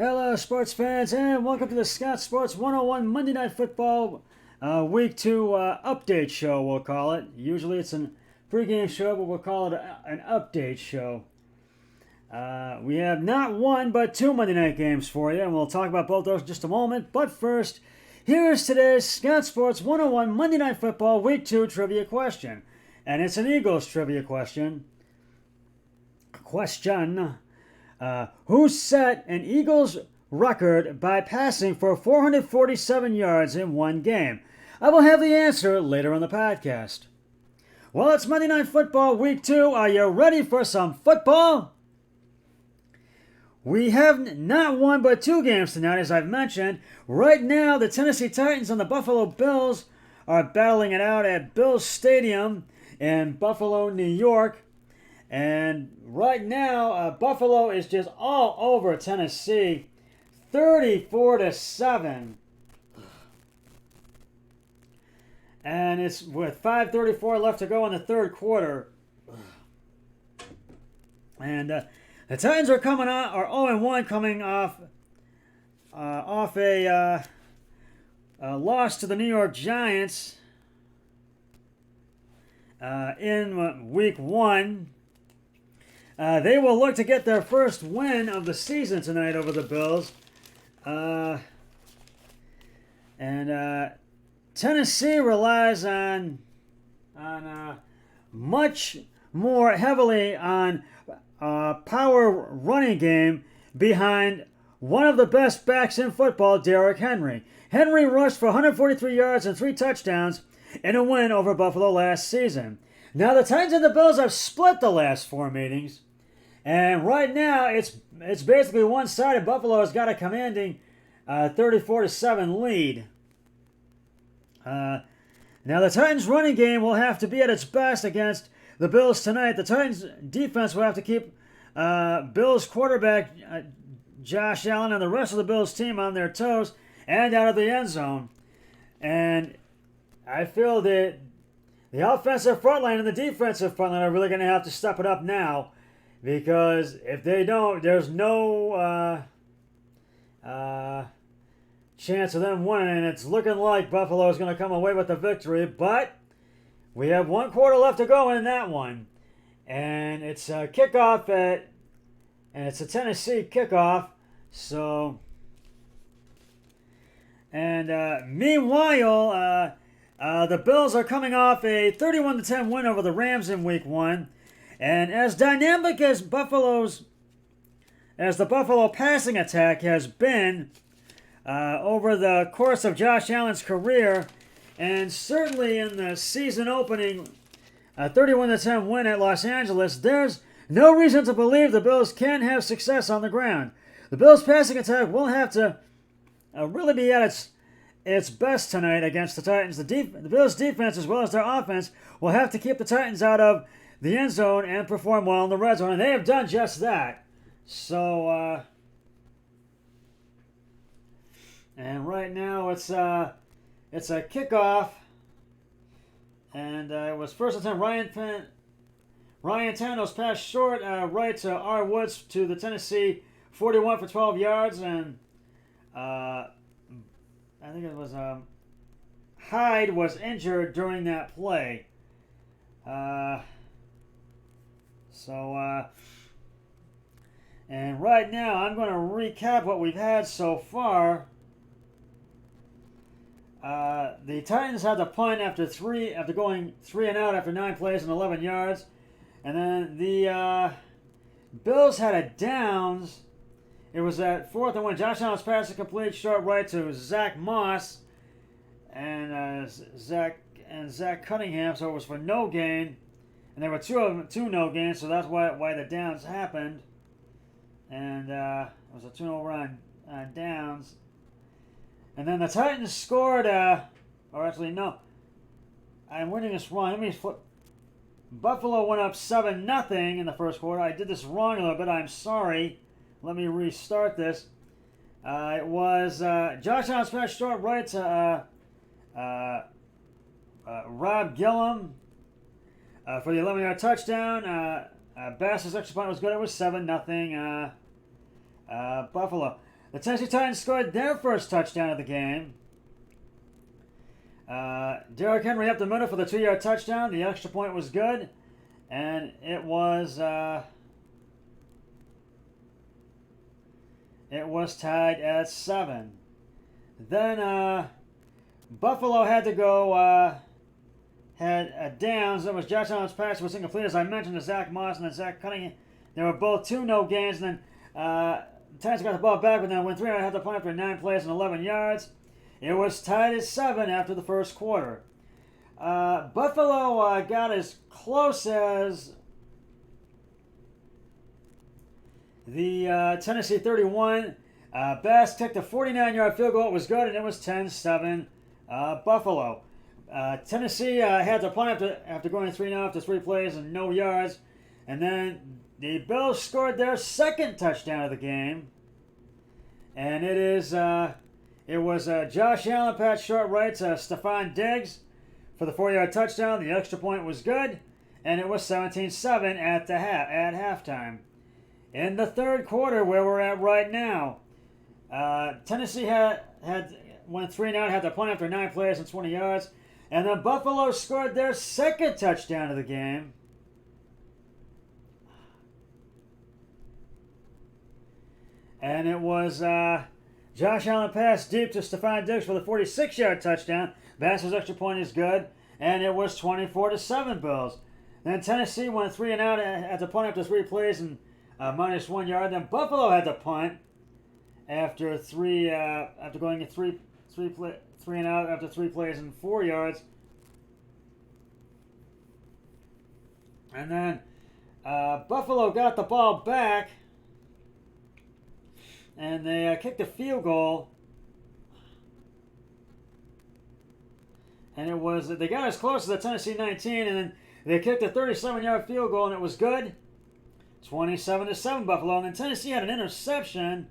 Hello, sports fans, and welcome to the Scott Sports 101 Monday Night Football Week 2 update show, we'll call it. Usually it's a pregame show, but we'll call it an update show. We have not one, but two Monday night games for you, and we'll talk about both those in just a moment. But first, here is today's Scott Sports 101 Monday Night Football Week 2 trivia question. And it's an Eagles trivia question. Who set an Eagles record by passing for 447 yards in one game? I will have the answer later on the podcast. Well, it's Monday Night Football Week 2. Are you ready for some football? We have not one but two games tonight, as I've mentioned. Right now, the Tennessee Titans and the Buffalo Bills are battling it out at Bills Stadium in Buffalo, New York. And right now, Buffalo is just all over Tennessee, 34-7. And it's with 5:34 left to go in the third quarter. And the Titans are coming on, are 0-1, coming off a loss to the New York Giants in Week 1. They will look to get their first win of the season tonight over the Bills. And Tennessee relies on much more heavily on power running game behind one of the best backs in football, Derrick Henry. Henry rushed for 143 yards and 3 touchdowns in a win over Buffalo last season. Now, the Titans and the Bills have split the last 4 meetings. And right now, it's basically one-sided. Buffalo has got a commanding 34-7 lead. Now, the Titans' running game will have to be at its best against the Bills tonight. The Titans' defense will have to keep Bills quarterback Josh Allen and the rest of the Bills team on their toes and out of the end zone. And I feel that the offensive front line and the defensive front line are really going to have to step it up now, because if they don't, there's no chance of them winning. And it's looking like Buffalo is going to come away with the victory, but we have 1 quarter left to go in that one. And it's a kickoff and it's a Tennessee kickoff. So, and meanwhile, the Bills are coming off a 31-10 win over the Rams in Week 1. And as dynamic as the Buffalo passing attack has been over the course of Josh Allen's career, and certainly in the season opening 31-10 win at Los Angeles, there's no reason to believe the Bills can have success on the ground. The Bills passing attack will have to really be at its best tonight against the Titans. The Bills' defense, as well as their offense, will have to keep the Titans out of the end zone and perform well in the red zone, and they have done just that. So, and right now it's a kickoff, and it was first attempt. Ryan Tannehill's pass short, right to R. Woods to the Tennessee 41 for 12 yards, and I think it was Hyde was injured during that play. And right now I'm going to recap what we've had so far. The Titans had the punt after going 3 and out after 9 plays and 11 yards. And then the Bills had a downs. It was at 4th and 1. Josh Allen's pass complete short right to Zach Moss and Zach Cunningham, so it was for no gain. And there were two no gains, so that's why the downs happened. And it was a turnover on downs. And then the Titans scored, or actually, no. I'm reading this wrong. Let me flip. Buffalo went up 7-0 in the first quarter. I did this wrong a little bit. I'm sorry. Let me restart this. It was Josh Allen's pass short right to Rob Gillum for the 11-yard touchdown. Bass's extra point was good. It was 7-0 Buffalo. The Tennessee Titans scored their first touchdown of the game. Derrick Henry up the middle for the 2-yard touchdown. The extra point was good, and it was tied at 7. Then Buffalo had to go had downs. It was Josh Allen's pass was incomplete, as I mentioned, to Zach Moss and then Zach Cunningham. They were both 2 no gains, and then the Titans got the ball back, but then went 3 and had to punt after 9 plays and 11 yards. It was tied at 7 after the first quarter. Buffalo got as close as the Tennessee 31. Bass kicked a 49-yard field goal. It was good, and it was 10-7 Buffalo. Tennessee had to punt after going 3-0 after 3 plays and no yards. And then the Bills scored their second touchdown of the game. And it was Josh Allen, Pat short right to Stephon Diggs for the 4-yard touchdown. The extra point was good, and it was 17-7 at halftime. In the third quarter, where we're at right now, Tennessee went 3-0, had to punt after 9 plays and 20 yards, and then Buffalo scored their second touchdown of the game. And it was Josh Allen passed deep to Stephon Diggs for the 46-yard touchdown. Bass's extra point is good, and it was 24-7 Bills. Then Tennessee went 3 and out at the punt after 3 plays and minus 1 yard. Then Buffalo had to punt after going 3 and out after 3 plays and 4 yards. And then Buffalo got the ball back, and they kicked a field goal. And they got as close as the Tennessee 19, and then they kicked a 37-yard field goal, and it was good. 27-7 Buffalo. And then Tennessee had an interception.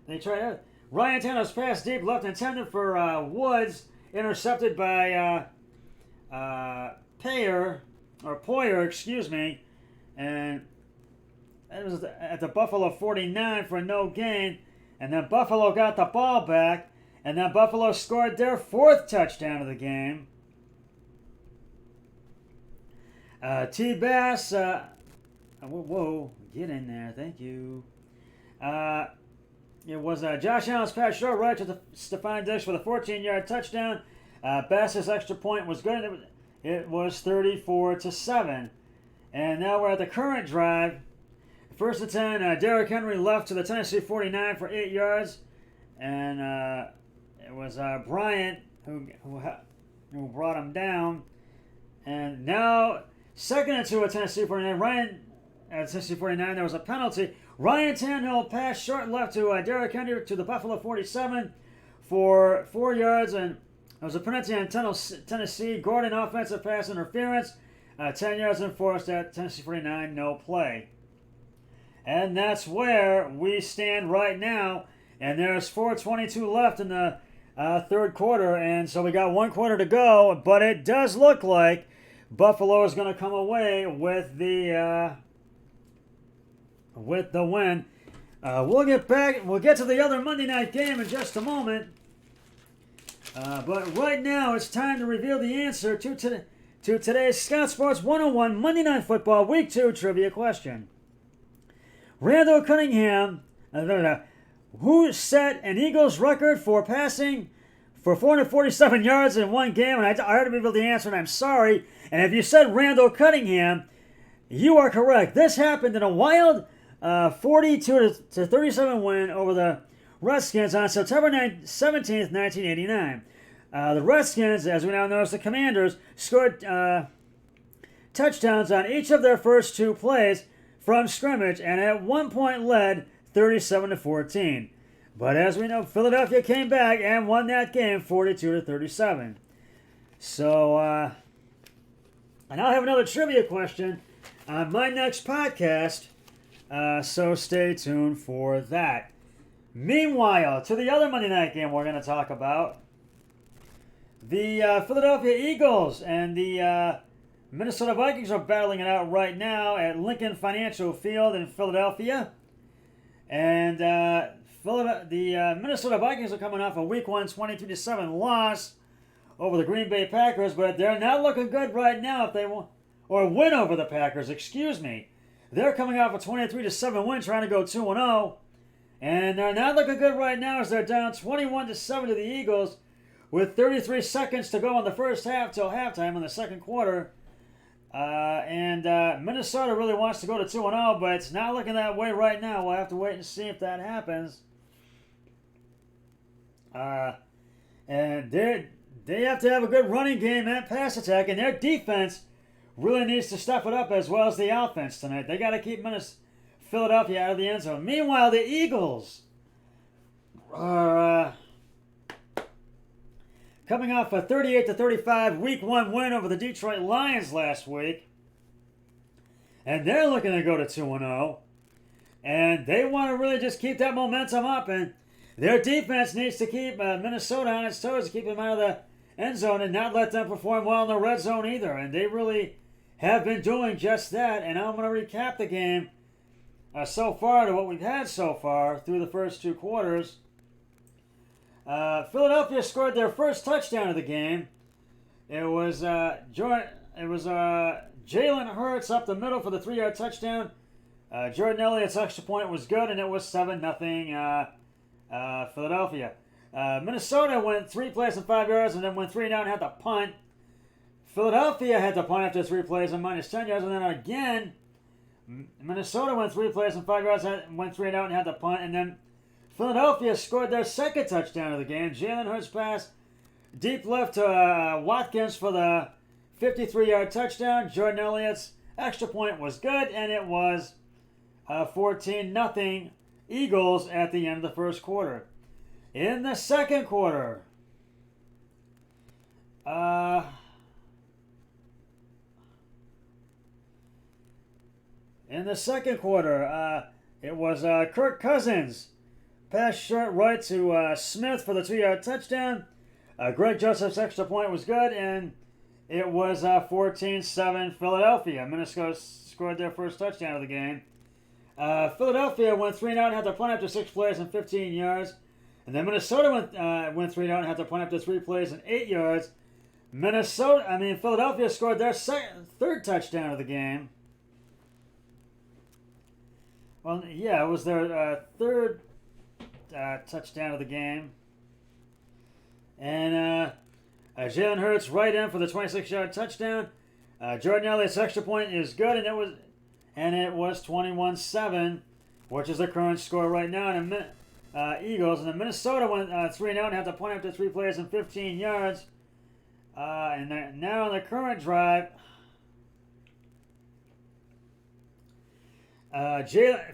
They tried Ryan Tannehill's pass deep, left intended for Woods, intercepted by Poyer, excuse me, and it was at the Buffalo 49 for no gain, and then Buffalo got the ball back, and then Buffalo scored their 4th touchdown of the game. T. Bass, whoa, get in there, thank you. It was Josh Allen's pass short right to Stephon Diggs for the 14-yard touchdown. Bass's extra point was good. It was 34-7. And now we're at the current drive. First and 10, Derrick Henry left to the Tennessee 49 for 8 yards. And it was Bryant who brought him down. And now, second and 2 at Tennessee 49. At Tennessee 49, there was a penalty. Ryan Tannehill passed short left to Derrick Henry to the Buffalo 47 for 4 yards, and there was a penalty on Tennessee. Gordon offensive pass interference, 10 yards enforced at Tennessee 49, no play. And that's where we stand right now, and there's 4:22 left in the third quarter, and so we got 1 quarter to go, but it does look like Buffalo is going to come away with the win. We'll get to the other Monday night game in just a moment. But right now, it's time to reveal the answer to today's Scott Sports 101 Monday Night Football Week 2 trivia question. Randall Cunningham, who set an Eagles record for passing for 447 yards in one game, and I already revealed the answer, and I'm sorry. And if you said Randall Cunningham, you are correct. This happened in a wild 42-37 win over the Redskins on September 17th, 1989. The Redskins, as we now know as the Commanders, scored touchdowns on each of their first 2 plays from scrimmage, and at one point led 37-14. But as we know, Philadelphia came back and won that game 42-37. So, and I'll have another trivia question on my next podcast. So stay tuned for that. Meanwhile, to the other Monday night game we're going to talk about. The Philadelphia Eagles and the Minnesota Vikings are battling it out right now at Lincoln Financial Field in Philadelphia. And Minnesota Vikings are coming off a Week 1 23-7 loss over the Green Bay Packers, but they're not looking good right now if they want, or win over the Packers, excuse me. They're coming off a 23-7 win, trying to go 2-0, and they're not looking good right now as they're down 21-7 to the Eagles with 33 seconds to go in the first half till halftime in the second quarter. Minnesota really wants to go to 2-0, but it's not looking that way right now. We'll have to wait and see if that happens. And they have to have a good running game and pass attack, and their defense really needs to step it up as well as the offense tonight. They got to keep Philadelphia out of the end zone. Meanwhile, the Eagles are coming off a 38-35 Week 1 win over the Detroit Lions last week. And they're looking to go to 2-0. And they want to really just keep that momentum up. And their defense needs to keep Minnesota on its toes to keep them out of the end zone and not let them perform well in the red zone either. And they really have been doing just that. And I'm going to recap the game so far to what we've had so far through the first two quarters. Philadelphia scored their first touchdown of the game. It was Jalen Hurts up the middle for the 3-yard touchdown. Jordan Elliott's extra point was good, and it was 7-0 Philadelphia. Minnesota went 3 plays and 5 yards, and then went 3 down and had to punt. Philadelphia had to punt after 3 plays and minus 10 yards, and then again, Minnesota went 3 plays and 5 yards, and went 3 down and had to punt, and then Philadelphia scored their second touchdown of the game. Jalen Hurts pass deep left to Watkins for the 53-yard touchdown. Jordan Elliott's extra point was good, and it was 14-0 Eagles at the end of the first quarter. In the second quarter, it was Kirk Cousins. Pass short right to Smith for the 2-yard touchdown. Greg Joseph's extra point was good, and it was 14-7 Philadelphia. Minnesota scored their first touchdown of the game. Philadelphia went 3-0 and had to punt after 6 plays and 15 yards. And then Minnesota went 3-0 and had to punt after 3 plays and 8 yards. Philadelphia scored their third touchdown of the game. Well, yeah, it was their third touchdown of the game. And Jalen Hurts right in for the 26-yard touchdown. Jordan Elliott's extra point is good, and it was 21-7, which is the current score right now. And Eagles, and then Minnesota went 3-0 and had to punt after 3 plays and 15 yards. And now on the current drive,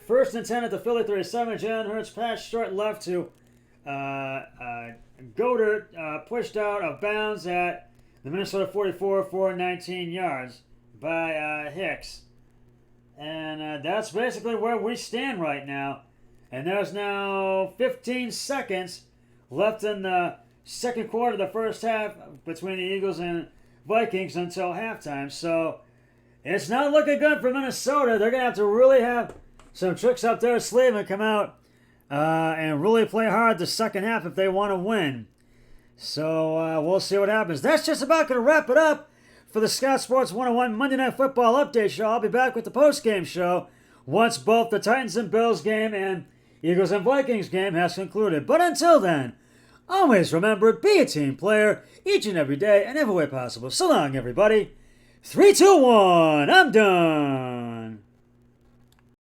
first and 10 at the Philly 37. Jalen Hurts passed short left to Goddard, pushed out of bounds at the Minnesota 44 for 19 yards by Hicks. And that's basically where we stand right now. And there's now 15 seconds left in the second quarter of the first half between the Eagles and Vikings until halftime. So it's not looking good for Minnesota. They're going to have to really have some tricks up their sleeve and come out and really play hard the second half if they want to win. So we'll see what happens. That's just about going to wrap it up for the Scott Sports 101 Monday Night Football Update Show. I'll be back with the post-game show once both the Titans and Bills game and Eagles and Vikings game has concluded. But until then, always remember, be a team player each and every day and every way possible. So long, everybody. 3, 2, 1, I'm done.